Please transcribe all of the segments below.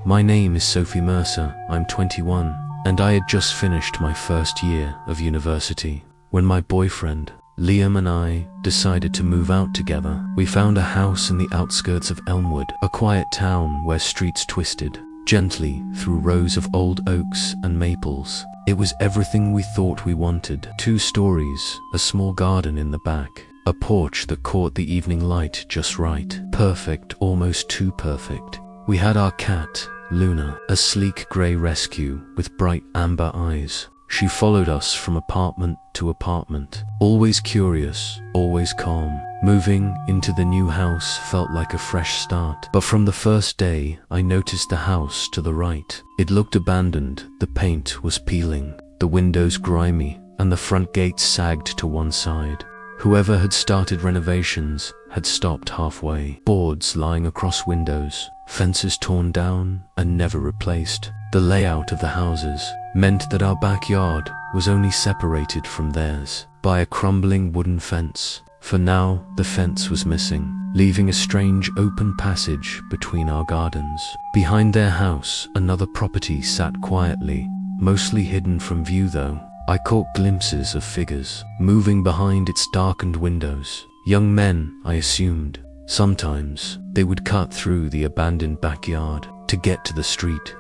My name is Sophie Mercer, I'm 21, and I had just finished my first year of university when my boyfriend, Liam, and I decided to move out together. We found a house in the outskirts of Elmwood, a quiet town where streets twisted gently through rows of old oaks and maples. It was everything we thought we wanted. 2 stories, a small garden in the back, a porch that caught the evening light just right. Perfect, almost too perfect. We had our cat, Luna, a sleek grey rescue with bright amber eyes. She followed us from apartment to apartment, always curious, always calm. Moving into the new house felt like a fresh start. But from the first day, I noticed the house to the right. It looked abandoned, the paint was peeling, the windows grimy, and the front gate sagged to one side. Whoever had started renovations had stopped halfway. Boards lying across windows, fences torn down and never replaced. The layout of the houses meant that our backyard was only separated from theirs by a crumbling wooden fence. For now, the fence was missing, leaving a strange open passage between our gardens. Behind their house, another property sat quietly, mostly hidden from view though. I caught glimpses of figures moving behind its darkened windows. Young men, I assumed. Sometimes they would cut through the abandoned backyard to get to the street,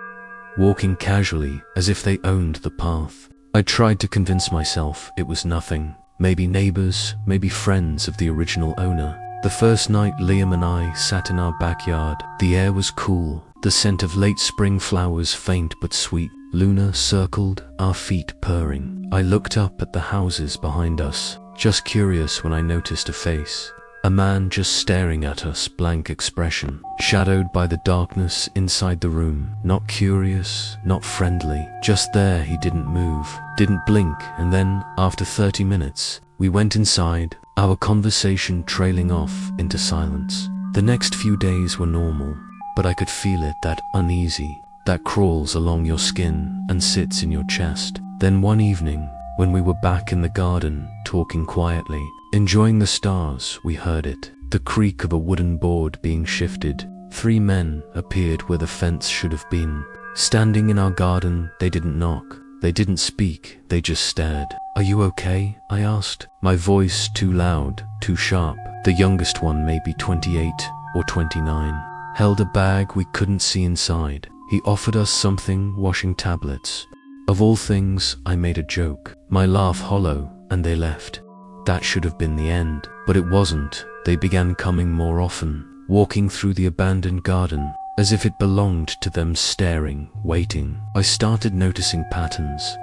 walking casually as if they owned the path. I tried to convince myself it was nothing. Maybe neighbors, maybe friends of the original owner. The first night Liam and I sat in our backyard. The air was cool, the scent of late spring flowers faint but sweet. Luna circled, our feet purring. I looked up at the houses behind us, just curious when I noticed a face. A man just staring at us, blank expression, shadowed by the darkness inside the room. Not curious, not friendly, just there. He didn't move, didn't blink, and then, after 30 minutes, we went inside, our conversation trailing off into silence. The next few days were normal, but I could feel it, that uneasy that crawls along your skin and sits in your chest. Then one evening, when we were back in the garden, talking quietly, enjoying the stars, we heard it. The creak of a wooden board being shifted. 3 men appeared where the fence should have been. Standing in our garden, they didn't knock, they didn't speak, they just stared. "Are you okay?" I asked, my voice too loud, too sharp. The youngest one, maybe 28 or 29, held a bag we couldn't see inside. He offered us something, washing tablets. Of all things, I made a joke, my laugh hollow, and they left. That should have been the end, but it wasn't. They began coming more often, walking through the abandoned garden, as if it belonged to them, staring, waiting. I started noticing patterns,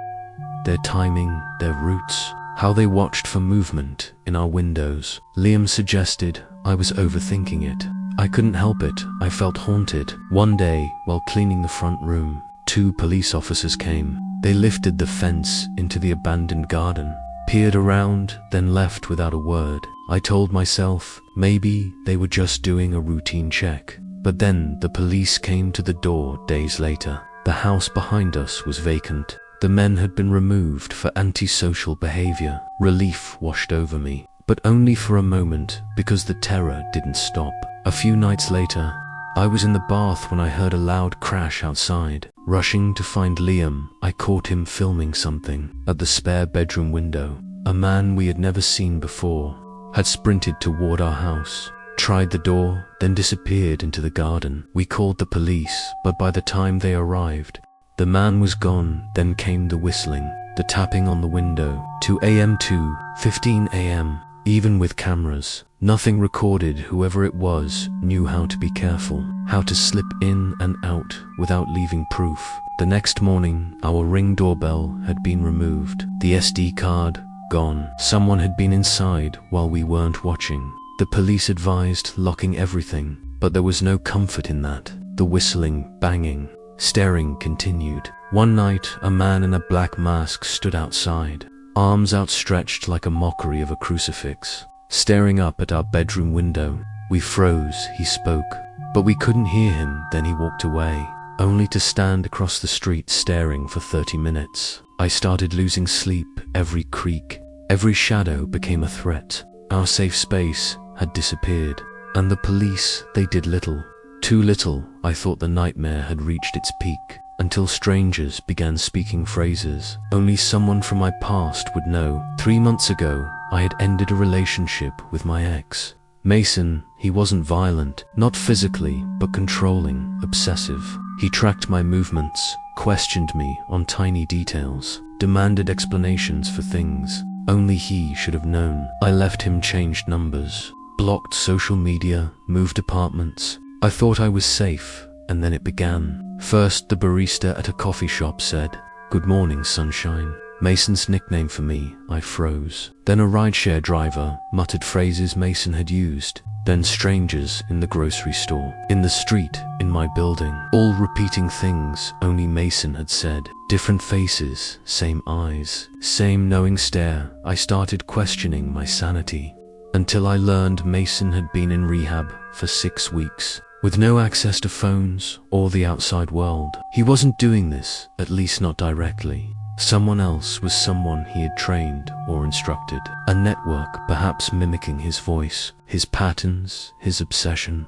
their timing, their routes, how they watched for movement in our windows. Liam suggested I was overthinking it. I couldn't help it, I felt haunted. One day, while cleaning the front room, 2 police officers came. They lifted the fence into the abandoned garden, peered around, then left without a word. I told myself maybe they were just doing a routine check. But then the police came to the door days later. The house behind us was vacant. The men had been removed for antisocial behavior. Relief washed over me, but only for a moment, because the terror didn't stop. A few nights later, I was in the bath when I heard a loud crash outside. Rushing to find Liam, I caught him filming something at the spare bedroom window. A man we had never seen before had sprinted toward our house, tried the door, then disappeared into the garden. We called the police, but by the time they arrived, the man was gone. Then came the whistling, the tapping on the window. 2 a.m. to 15 a.m. Even with cameras, nothing recorded. Whoever it was knew how to be careful, how to slip in and out without leaving proof. The next morning, our Ring doorbell had been removed, the SD card gone. Someone had been inside while we weren't watching. The police advised locking everything, but there was no comfort in that. The whistling, banging, staring continued. One night, a man in a black mask stood outside, arms outstretched like a mockery of a crucifix, staring up at our bedroom window. We froze. He spoke, but we couldn't hear him. Then he walked away, only to stand across the street staring for 30 minutes. I started losing sleep. Every creak, every shadow became a threat. Our safe space had disappeared, and the police, they did little. Too little, I thought the nightmare had reached its peak, until strangers began speaking phrases only someone from my past would know. 3 months ago, I had ended a relationship with my ex. Mason, he wasn't violent, not physically, but controlling, obsessive. He tracked my movements, questioned me on tiny details, demanded explanations for things only he should have known. I left him changed numbers, blocked social media, moved apartments. I thought I was safe, and then it began. First, the barista at a coffee shop said, "Good morning, sunshine." Mason's nickname for me. I froze. Then a rideshare driver muttered phrases Mason had used. Then strangers in the grocery store, in the street, in my building, all repeating things only Mason had said. Different faces, same eyes, same knowing stare. I started questioning my sanity, until I learned Mason had been in rehab for 6 weeks, with no access to phones or the outside world. He wasn't doing this, at least not directly. Someone else was someone he had trained or instructed. A network perhaps mimicking his voice, his patterns, his obsession,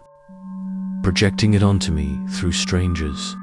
projecting it onto me through strangers.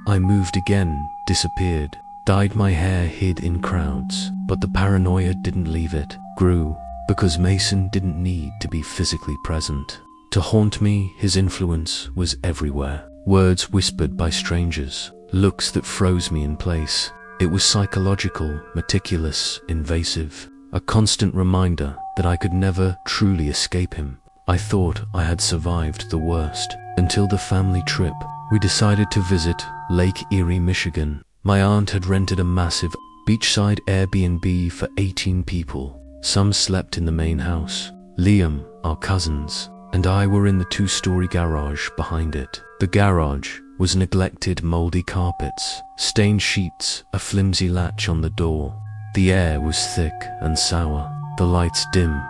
I moved again, disappeared, dyed my hair, hid in crowds, but the paranoia didn't leave it, grew, because Mason didn't need to be physically present to haunt me. His influence was everywhere. Words whispered by strangers, looks that froze me in place. It was psychological, meticulous, invasive, a constant reminder that I could never truly escape him. I thought I had survived the worst, until the family trip. We decided to visit Lake Erie, Michigan. My aunt had rented a massive beachside Airbnb for 18 people. Some slept in the main house. Liam, our cousins, and I were in the 2-story garage behind it. The garage was neglected, moldy carpets, stained sheets, a flimsy latch on the door. The air was thick and sour, the lights dim.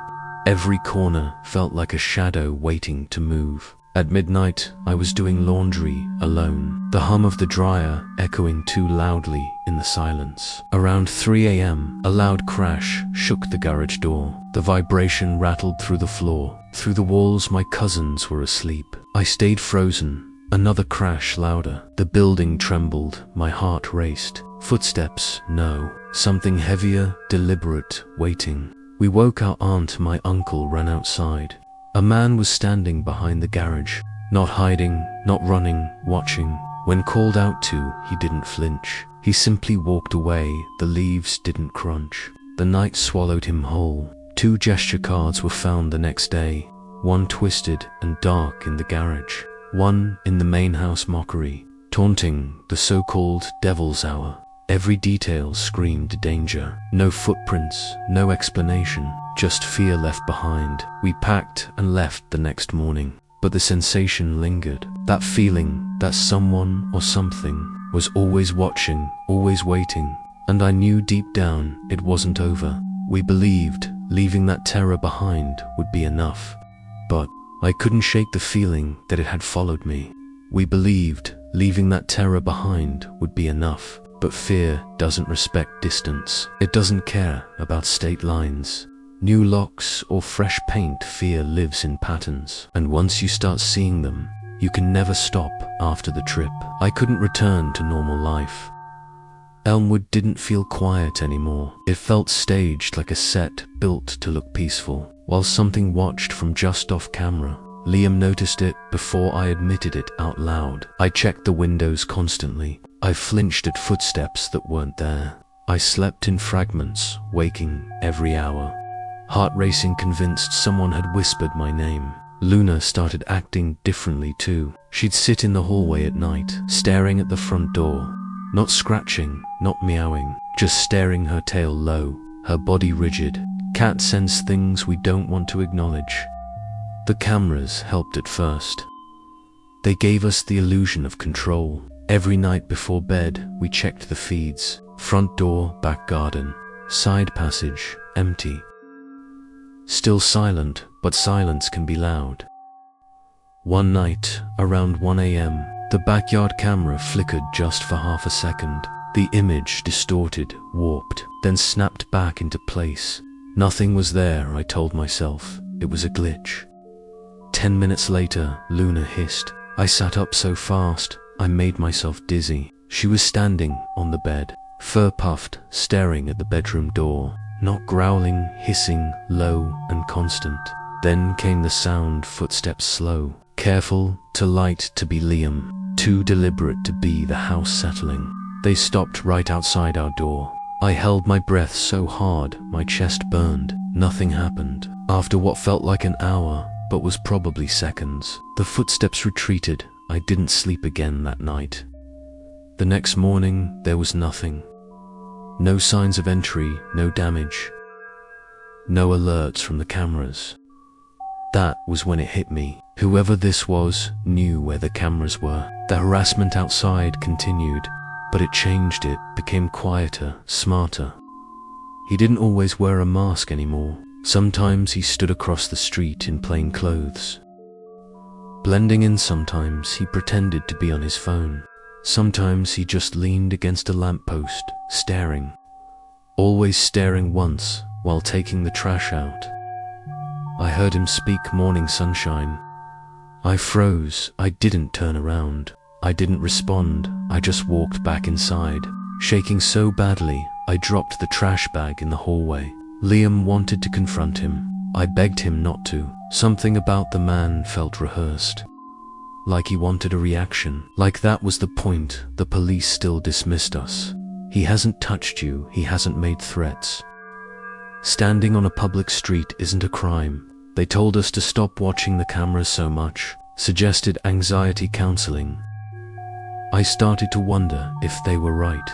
Every corner felt like a shadow waiting to move. At midnight, I was doing laundry alone, the hum of the dryer echoing too loudly in the silence. Around 3 a.m., a loud crash shook the garage door. The vibration rattled through the floor. Through the walls, my cousins were asleep. I stayed frozen. Another crash, louder. The building trembled. My heart raced. Footsteps, no. Something heavier, deliberate, waiting. We woke our aunt. My uncle ran outside. A man was standing behind the garage, not hiding, not running, watching. When called out to, he didn't flinch. He simply walked away. The leaves didn't crunch. The night swallowed him whole. 2 gesture cards were found the next day. One twisted and dark in the garage. One in the main house, mockery, taunting the so-called devil's hour. Every detail screamed danger. No footprints, no explanation, just fear left behind. We packed and left the next morning, but the sensation lingered. That feeling that someone or something was always watching, always waiting, and I knew deep down it wasn't over. We believed leaving that terror behind would be enough, but I couldn't shake the feeling that it had followed me. We believed leaving that terror behind would be enough, but fear doesn't respect distance. It doesn't care about state lines, new locks, or fresh paint. Fear lives in patterns, and once you start seeing them, you can never stop after the trip. I couldn't return to normal life. Elmwood didn't feel quiet anymore. It felt staged, like a set built to look peaceful, while something watched from just off camera. Liam noticed it before I admitted it out loud. I checked the windows constantly. I flinched at footsteps that weren't there. I slept in fragments, waking every hour, heart racing, convinced someone had whispered my name. Luna started acting differently too. She'd sit in the hallway at night, staring at the front door. Not scratching, not meowing, just staring, her tail low, her body rigid. Cats sense things we don't want to acknowledge. The cameras helped at first. They gave us the illusion of control. Every night before bed, we checked the feeds. Front door, back garden, side passage, empty. Still silent, but silence can be loud. One night, around 1 a.m., the backyard camera flickered just for half a second. The image distorted, warped, then snapped back into place. Nothing was there, I told myself. It was a glitch. 10 minutes later, Luna hissed. I sat up so fast, I made myself dizzy. She was standing on the bed, fur-puffed, staring at the bedroom door, not growling, hissing, low and constant. Then came the sound, footsteps slow, careful, too light to be Liam, too deliberate to be the house settling. They stopped right outside our door. I held my breath so hard, my chest burned. Nothing happened. After what felt like an hour, but was probably seconds, the footsteps retreated. I didn't sleep again that night. The next morning, there was nothing. No signs of entry, no damage. No alerts from the cameras. That was when it hit me. Whoever this was knew where the cameras were. The harassment outside continued, but it changed. It became quieter, smarter. He didn't always wear a mask anymore. Sometimes he stood across the street in plain clothes. Blending in, sometimes he pretended to be on his phone. Sometimes he just leaned against a lamppost, staring. Always staring once, while taking the trash out. I heard him speak morning sunshine. I froze. I didn't turn around. I didn't respond. I just walked back inside, shaking so badly I dropped the trash bag in the hallway. Liam wanted to confront him. I begged him not to. Something about the man felt rehearsed. Like he wanted a reaction. Like that was the point. The police still dismissed us. He hasn't touched you. He hasn't made threats. Standing on a public street isn't a crime. They told us to stop watching the cameras so much. Suggested anxiety counseling. I started to wonder if they were right.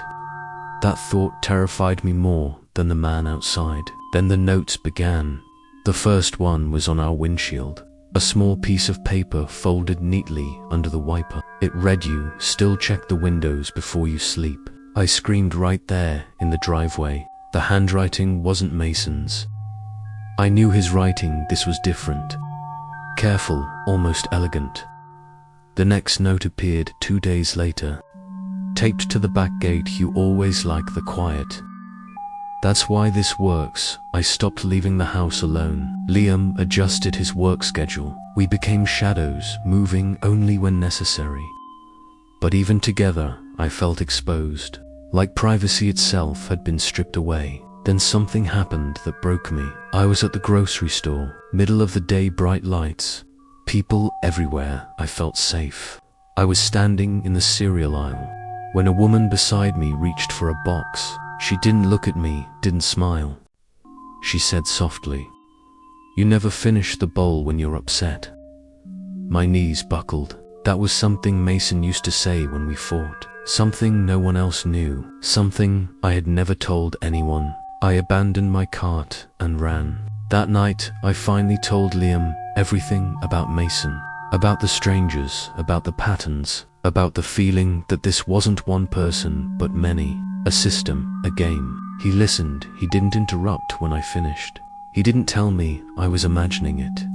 That thought terrified me more than the man outside. Then the notes began. The first one was on our windshield. A small piece of paper folded neatly under the wiper. It read, "You still check the windows before you sleep." I screamed right there in the driveway. The handwriting wasn't Mason's. I knew his writing. This was different. Careful, almost elegant. The next note appeared 2 days later. Taped to the back gate, "You always like the quiet. That's why this works." I stopped leaving the house alone. Liam adjusted his work schedule. We became shadows, moving only when necessary. But even together, I felt exposed. Like privacy itself had been stripped away. Then something happened that broke me. I was at the grocery store, middle of the day, bright lights, people everywhere. I felt safe. I was standing in the cereal aisle when a woman beside me reached for a box. She didn't look at me, didn't smile. She said softly, "You never finish the bowl when you're upset." My knees buckled. That was something Mason used to say when we fought. Something no one else knew. Something I had never told anyone. I abandoned my cart and ran. That night, I finally told Liam everything about Mason. About the strangers, about the patterns, about the feeling that this wasn't one person, but many. A system, a game. He listened. He didn't interrupt when I finished. He didn't tell me I was imagining it.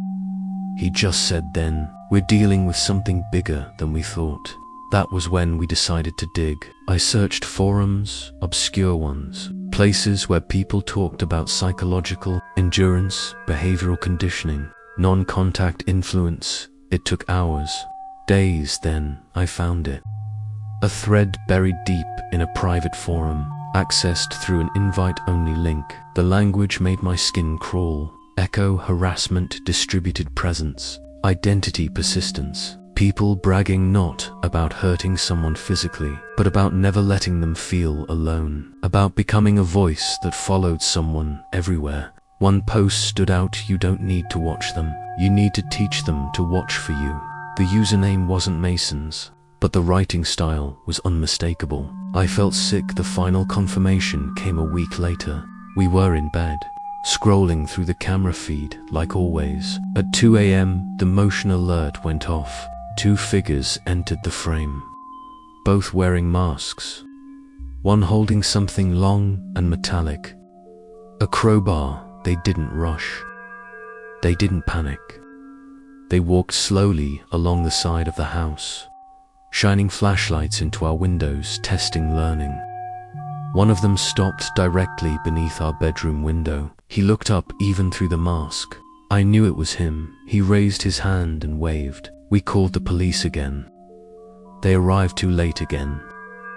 He just said, "Then, we're dealing with something bigger than we thought." That was when we decided to dig. I searched forums, obscure ones, places where people talked about psychological endurance, behavioral conditioning, non-contact influence. It took hours, days. Then I found it. A thread buried deep in a private forum, accessed through an invite-only link. The language made my skin crawl. Echo, harassment, distributed presence, identity persistence. People bragging not about hurting someone physically, but about never letting them feel alone. About becoming a voice that followed someone everywhere. One post stood out: "You don't need to watch them. You need to teach them to watch for you." The username wasn't Mason's, but the writing style was unmistakable. I felt sick. The final confirmation came a week later. We were in bed, scrolling through the camera feed like always. At 2 a.m., the motion alert went off. 2 figures entered the frame, both wearing masks, one holding something long and metallic. A crowbar. They didn't rush. They didn't panic. They walked slowly along the side of the house, shining flashlights into our windows, testing learning. One of them stopped directly beneath our bedroom window. He looked up even through the mask. I knew it was him. He raised his hand and waved. We called the police again. They arrived too late again.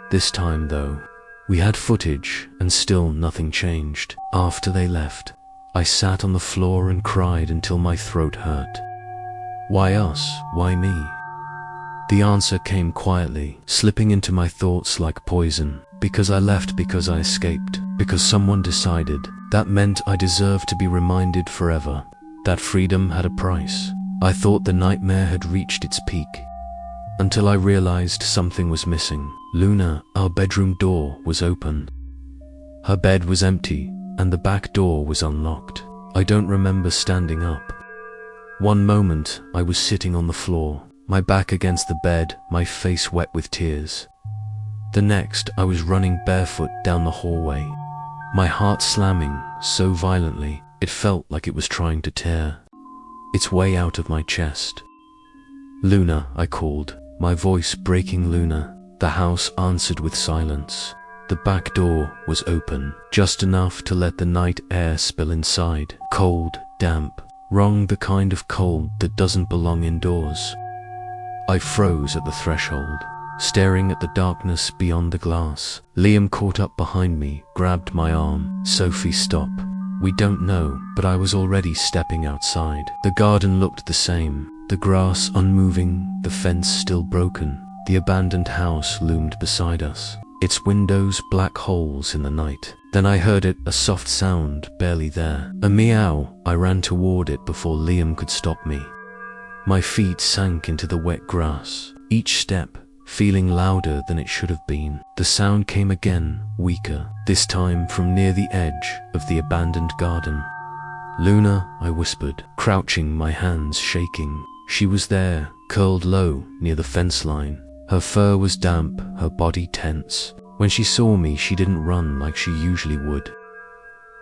This time though, we had footage and still nothing changed. After they left, I sat on the floor and cried until my throat hurt. Why us? Why me? The answer came quietly, slipping into my thoughts like poison. Because I left, because I escaped, because someone decided. That meant I deserved to be reminded forever that freedom had a price. I thought the nightmare had reached its peak, until I realized something was missing. Luna, our bedroom door, was open. Her bed was empty, and the back door was unlocked. I don't remember standing up. One moment, I was sitting on the floor, my back against the bed, my face wet with tears. The next, I was running barefoot down the hallway, my heart slamming so violently, it felt like it was trying to tear its way out of my chest. Luna, I called, my voice breaking. Luna. The house answered with silence. The back door was open, just enough to let the night air spill inside. Cold, damp, wrong, the kind of cold that doesn't belong indoors. I froze at the threshold, staring at the darkness beyond the glass. Liam caught up behind me, grabbed my arm. Sophie, stop. We don't know, but I was already stepping outside. The garden looked the same, the grass unmoving, the fence still broken. The abandoned house loomed beside us, its windows black holes in the night. Then I heard it, a soft sound, barely there. A meow. I ran toward it before Liam could stop me. My feet sank into the wet grass, each step feeling louder than it should have been. The sound came again, weaker, this time from near the edge of the abandoned garden. Luna, I whispered, crouching, my hands shaking. She was there, curled low near the fence line. Her fur was damp, her body tense. When she saw me, she didn't run like she usually would.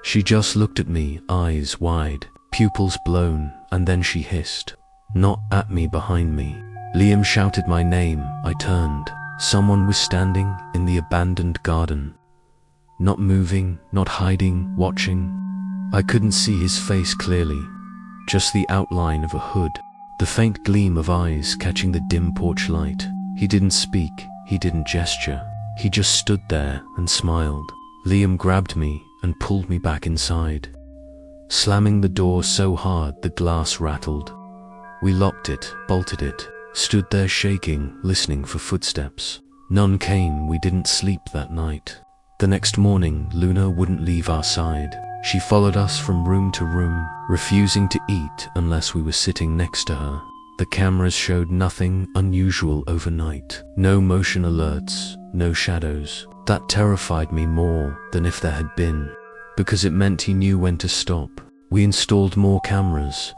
She just looked at me, eyes wide, pupils blown, and then she hissed. Not at me, behind me. Liam shouted my name. I turned. Someone was standing in the abandoned garden. Not moving, not hiding, watching. I couldn't see his face clearly, just the outline of a hood, the faint gleam of eyes catching the dim porch light. He didn't speak, he didn't gesture. He just stood there and smiled. Liam grabbed me and pulled me back inside, slamming the door so hard the glass rattled. We locked it, bolted it, stood there shaking, listening for footsteps. None came. We didn't sleep that night. The next morning, Luna wouldn't leave our side. She followed us from room to room, refusing to eat unless we were sitting next to her. The cameras showed nothing unusual overnight. No motion alerts, no shadows. That terrified me more than if there had been, because it meant he knew when to stop. We installed more cameras,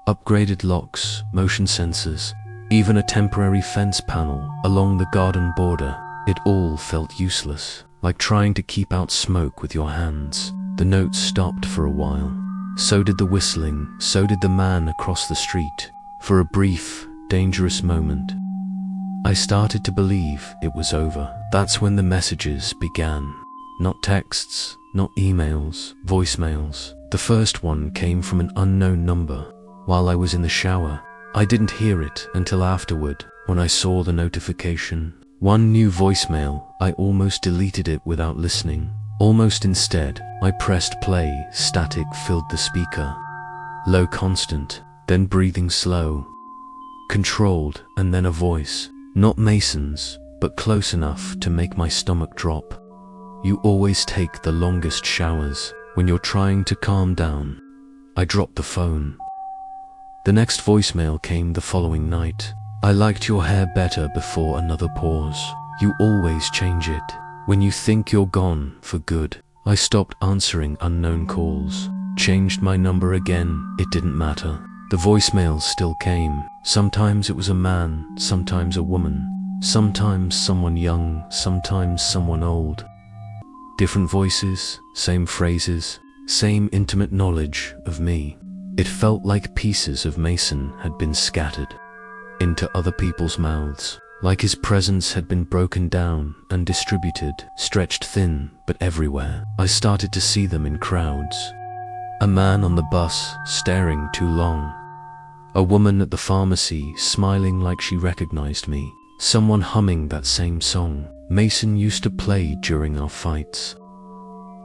upgraded locks, motion sensors, even a temporary fence panel along the garden border. It all felt useless, like trying to keep out smoke with your hands. The notes stopped for a while. So did the whistling, so did the man across the street. For a brief, dangerous moment, I started to believe it was over. That's when the messages began. Not texts, not emails, voicemails. The first one came from an unknown number. While I was in the shower, I didn't hear it until afterward, when I saw the notification. One new voicemail. I almost deleted it without listening. Almost instead, I pressed play. Static filled the speaker. Low, constant, then breathing slow, controlled, and then a voice. Not Mason's, but close enough to make my stomach drop. You always take the longest showers when you're trying to calm down. I dropped the phone. The next voicemail came the following night. I liked your hair better before. Another pause. You always change it when you think you're gone for good. I stopped answering unknown calls. Changed my number again. It didn't matter. The voicemails still came. Sometimes it was a man, sometimes a woman, sometimes someone young, sometimes someone old. Different voices, same phrases, same intimate knowledge of me. It felt like pieces of Mason had been scattered into other people's mouths, like his presence had been broken down and distributed, stretched thin, but everywhere. I started to see them in crowds. A man on the bus, staring too long. A woman at the pharmacy smiling like she recognized me. Someone humming that same song Mason used to play during our fights.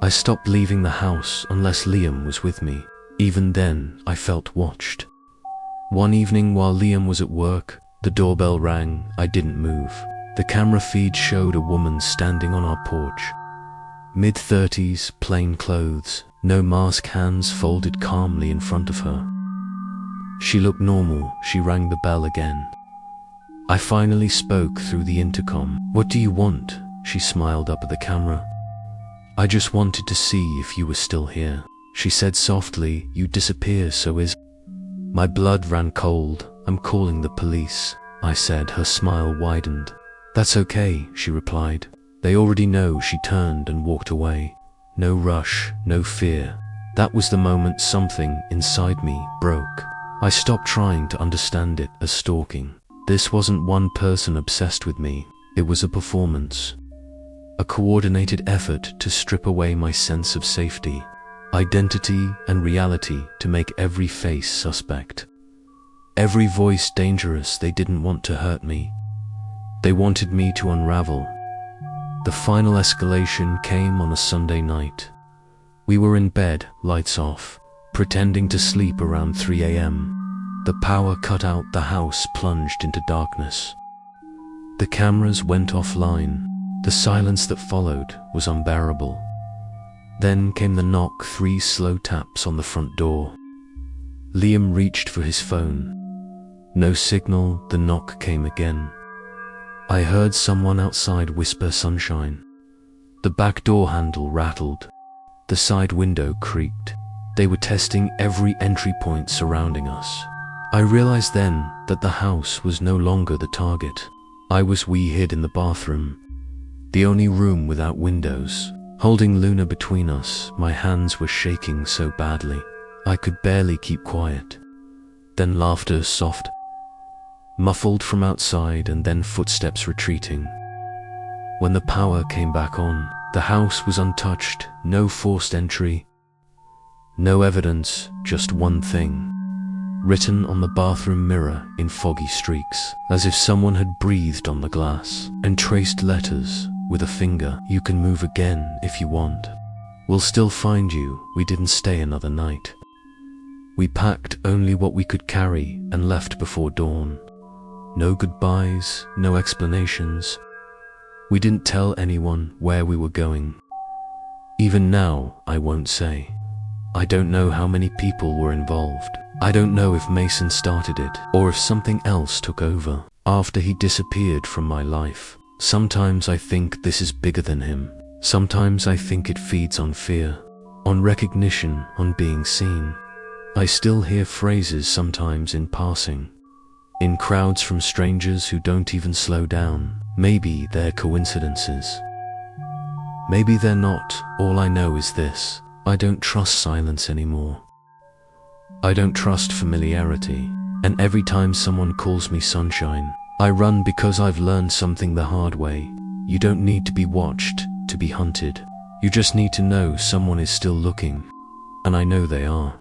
I stopped leaving the house unless Liam was with me. Even then, I felt watched. One evening while Liam was at work, the doorbell rang. I didn't move. The camera feed showed a woman standing on our porch. Mid-30s, plain clothes, no mask, hands folded calmly in front of her. She looked normal. She rang the bell again. I finally spoke through the intercom. "What do you want?" She smiled up at the camera. "I just wanted to see if you were still here," she said softly. "You disappear, so is..." My blood ran cold. "I'm calling the police," I said. Her smile widened. "That's okay," she replied. "They already know." She turned and walked away. No rush, no fear. That was the moment something inside me broke. I stopped trying to understand it as stalking. This wasn't one person obsessed with me. It was a performance. A coordinated effort to strip away my sense of safety, identity, and reality, to make every face suspect. Every voice dangerous. They didn't want to hurt me. They wanted me to unravel. The final escalation came on a Sunday night. We were in bed, lights off, pretending to sleep around 3 a.m. The power cut out, the house plunged into darkness. The cameras went offline. The silence that followed was unbearable. Then came the knock, 3 slow taps on the front door. Liam reached for his phone. No signal. The knock came again. I heard someone outside whisper, "Sunshine." The back door handle rattled. The side window creaked. They were testing every entry point surrounding us. I realized then that the house was no longer the target. We hid in the bathroom, the only room without windows, holding Luna between us. My hands were shaking so badly, I could barely keep quiet. Then laughter, soft, muffled from outside, and then footsteps retreating. When the power came back on, the house was untouched. No forced entry, no evidence, just one thing written on the bathroom mirror in foggy streaks, as if someone had breathed on the glass and traced letters with a finger. "You can move again if you want. We'll still find you." We didn't stay another night. We packed only what we could carry and left before dawn. No goodbyes, no explanations. We didn't tell anyone where we were going. Even now, I won't say. I don't know how many people were involved. I don't know if Mason started it, or if something else took over after he disappeared from my life. Sometimes I think this is bigger than him. Sometimes I think it feeds on fear, on recognition, on being seen. I still hear phrases sometimes in passing, in crowds, from strangers who don't even slow down. Maybe they're coincidences. Maybe they're not. All I know is this: I don't trust silence anymore. I don't trust familiarity. And every time someone calls me Sunshine, I run, because I've learned something the hard way. You don't need to be watched to be hunted. You just need to know someone is still looking. And I know they are.